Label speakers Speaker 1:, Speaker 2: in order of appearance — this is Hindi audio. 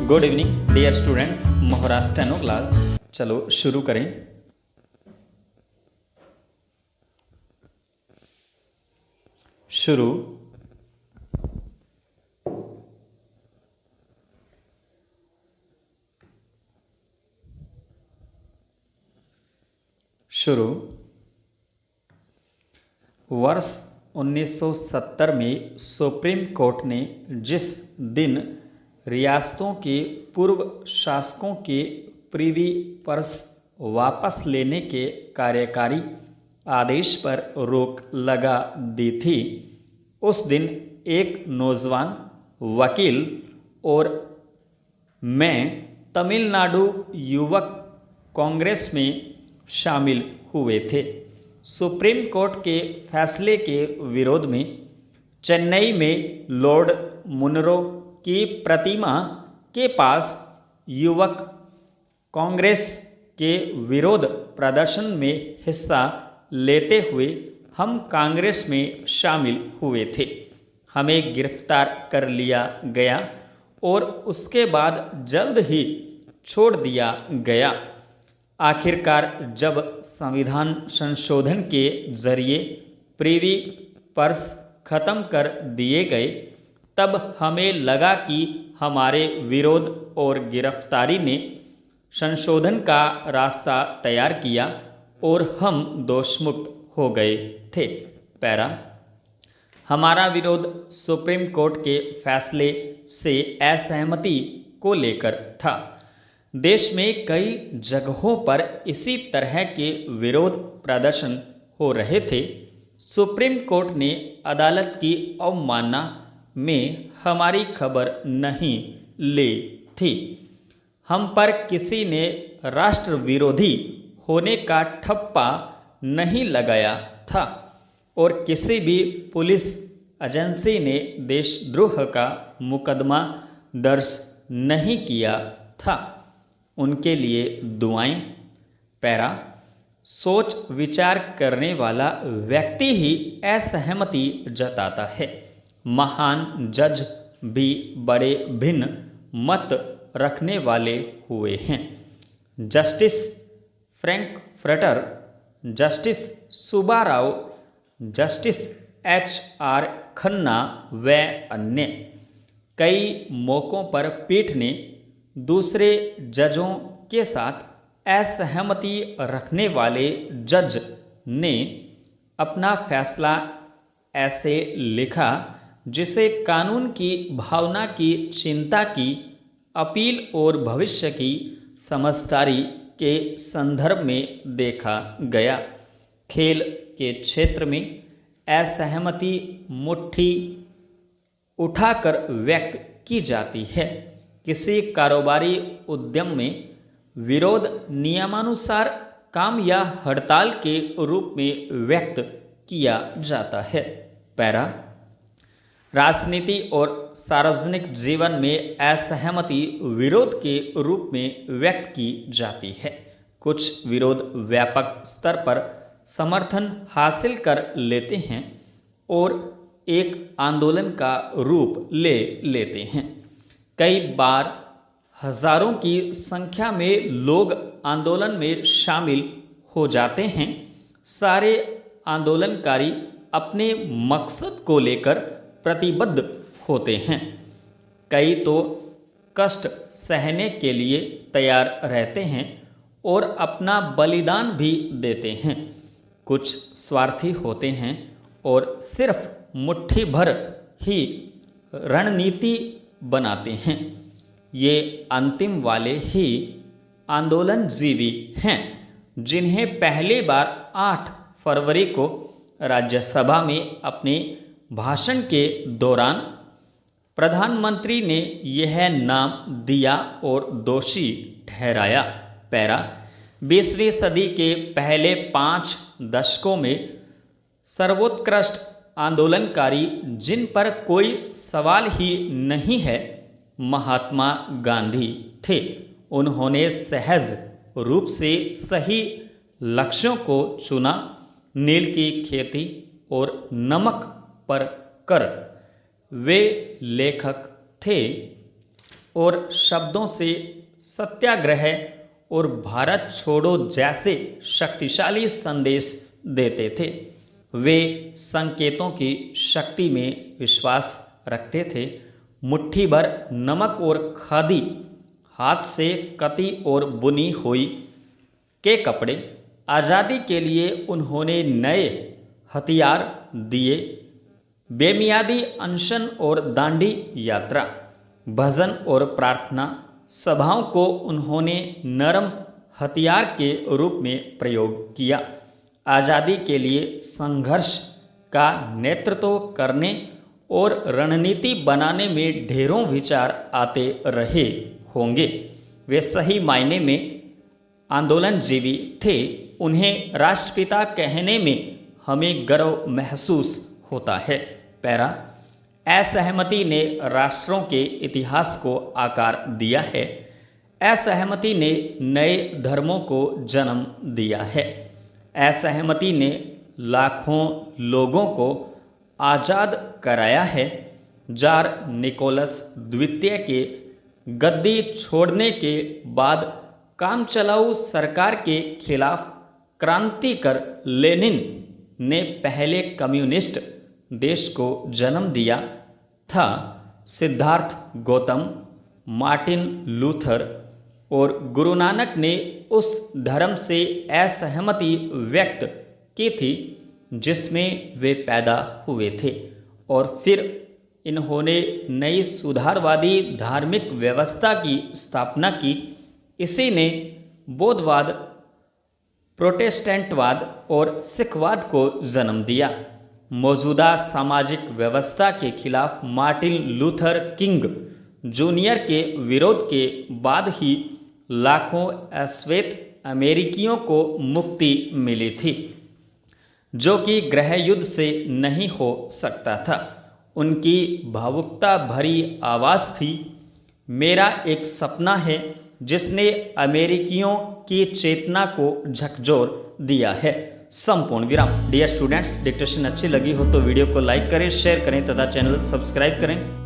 Speaker 1: गुड इवनिंग डियर स्टूडेंट्स, मोहरा स्टेनो क्लास। चलो शुरू करें। शुरू शुरू वर्ष 1970 में सुप्रीम कोर्ट ने जिस दिन रियासतों के पूर्व शासकों के प्रिवी पर्स वापस लेने के कार्यकारी आदेश पर रोक लगा दी थी, उस दिन एक नौजवान वकील और मैं तमिलनाडु युवक कांग्रेस में शामिल हुए थे। सुप्रीम कोर्ट के फैसले के विरोध में चेन्नई में लॉर्ड मुनरो की प्रतिमा के पास युवक कांग्रेस के विरोध प्रदर्शन में हिस्सा लेते हुए हम कांग्रेस में शामिल हुए थे। हमें गिरफ्तार कर लिया गया और उसके बाद जल्द ही छोड़ दिया गया। आखिरकार जब संविधान संशोधन के जरिए प्रिवी पर्स खत्म कर दिए गए, तब हमें लगा कि हमारे विरोध और गिरफ्तारी ने संशोधन का रास्ता तैयार किया और हम दोषमुक्त हो गए थे। पैरा, हमारा विरोध सुप्रीम कोर्ट के फैसले से असहमति को लेकर था। देश में कई जगहों पर इसी तरह के विरोध प्रदर्शन हो रहे थे। सुप्रीम कोर्ट ने अदालत की अवमानना में हमारी खबर नहीं ली थी। हम पर किसी ने राष्ट्र विरोधी होने का ठप्पा नहीं लगाया था और किसी भी पुलिस एजेंसी ने देशद्रोह का मुकदमा दर्ज नहीं किया था। उनके लिए दुआएं। पैरा, सोच विचार करने वाला व्यक्ति ही असहमति जताता है। महान जज भी बड़े भिन्न मत रखने वाले हुए हैं। Justice Frankfurter, justice Subbarao, justice HR Khanna व अन्य। कई मौकों पर पीठ ने दूसरे जजों के साथ असहमति रखने वाले जज ने अपना फैसला ऐसे लिखा जिसे कानून की भावना की चिंता की अपील और भविष्य की समझदारी के संदर्भ में देखा गया। खेल के क्षेत्र में असहमति मुट्ठी उठाकर व्यक्त की जाती है। किसी कारोबारी उद्यम में विरोध नियमानुसार काम या हड़ताल के रूप में व्यक्त किया जाता है। पैरा, राजनीति और सार्वजनिक जीवन में असहमति विरोध के रूप में व्यक्त की जाती है। कुछ विरोध व्यापक स्तर पर समर्थन हासिल कर लेते हैं और एक आंदोलन का रूप ले लेते हैं। कई बार हजारों की संख्या में लोग आंदोलन में शामिल हो जाते हैं। सारे आंदोलनकारी अपने मकसद को लेकर प्रतिबद्ध होते हैं। कई तो कष्ट सहने के लिए तैयार रहते हैं और अपना बलिदान भी देते हैं। कुछ स्वार्थी होते हैं और सिर्फ मुट्ठी भर ही रणनीति बनाते हैं। ये अंतिम वाले ही आंदोलनजीवी हैं जिन्हें पहली बार 8 फरवरी को राज्यसभा में अपने भाषण के दौरान प्रधानमंत्री ने यह नाम दिया और दोषी ठहराया। पैरा, 20वीं सदी के पहले 5 दशकों में सर्वोत्कृष्ट आंदोलनकारी जिन पर कोई सवाल ही नहीं है, महात्मा गांधी थे। उन्होंने सहज रूप से सही लक्ष्यों को चुना। नील की खेती और नमक पर कर। वे लेखक थे और शब्दों से सत्याग्रह और भारत छोड़ो जैसे शक्तिशाली संदेश देते थे। वे संकेतों की शक्ति में विश्वास रखते थे। मुट्ठी भर नमक और खादी, हाथ से कती और बुनी हुई के कपड़े, आज़ादी के लिए उन्होंने नए हथियार दिए। बेमियादी अनशन और दांडी यात्रा, भजन और प्रार्थना सभाओं को उन्होंने नरम हथियार के रूप में प्रयोग किया। आज़ादी के लिए संघर्ष का नेतृत्व करने और रणनीति बनाने में ढेरों विचार आते रहे होंगे। वे सही मायने में आंदोलनजीवी थे। उन्हें राष्ट्रपिता कहने में हमें गर्व महसूस होता है। पैरा, असहमति ने राष्ट्रों के इतिहास को आकार दिया है। असहमति ने नए धर्मों को जन्म दिया है। असहमति ने लाखों लोगों को आज़ाद कराया है। जार निकोलस द्वितीय के गद्दी छोड़ने के बाद कामचलाऊ सरकार के खिलाफ क्रांति कर लेनिन ने पहले कम्युनिस्ट देश को जन्म दिया था। सिद्धार्थ गौतम, मार्टिन लूथर और गुरु नानक ने उस धर्म से असहमति व्यक्त की थी जिसमें वे पैदा हुए थे, और फिर इन्होंने नई सुधारवादी धार्मिक व्यवस्था की स्थापना की। इसी ने बौद्धवाद, प्रोटेस्टेंटवाद और सिखवाद को जन्म दिया। मौजूदा सामाजिक व्यवस्था के खिलाफ मार्टिन लूथर किंग जूनियर के विरोध के बाद ही लाखों अश्वेत अमेरिकियों को मुक्ति मिली थी, जो कि गृह युद्ध से नहीं हो सकता था। उनकी भावुकता भरी आवाज़ थी, मेरा एक सपना है, जिसने अमेरिकियों की चेतना को झकझोर दिया है। संपूर्ण विराम। डियर स्टूडेंट्स, डिक्टेशन अच्छी लगी हो तो वीडियो को लाइक करें, शेयर करें तथा चैनल सब्सक्राइब करें।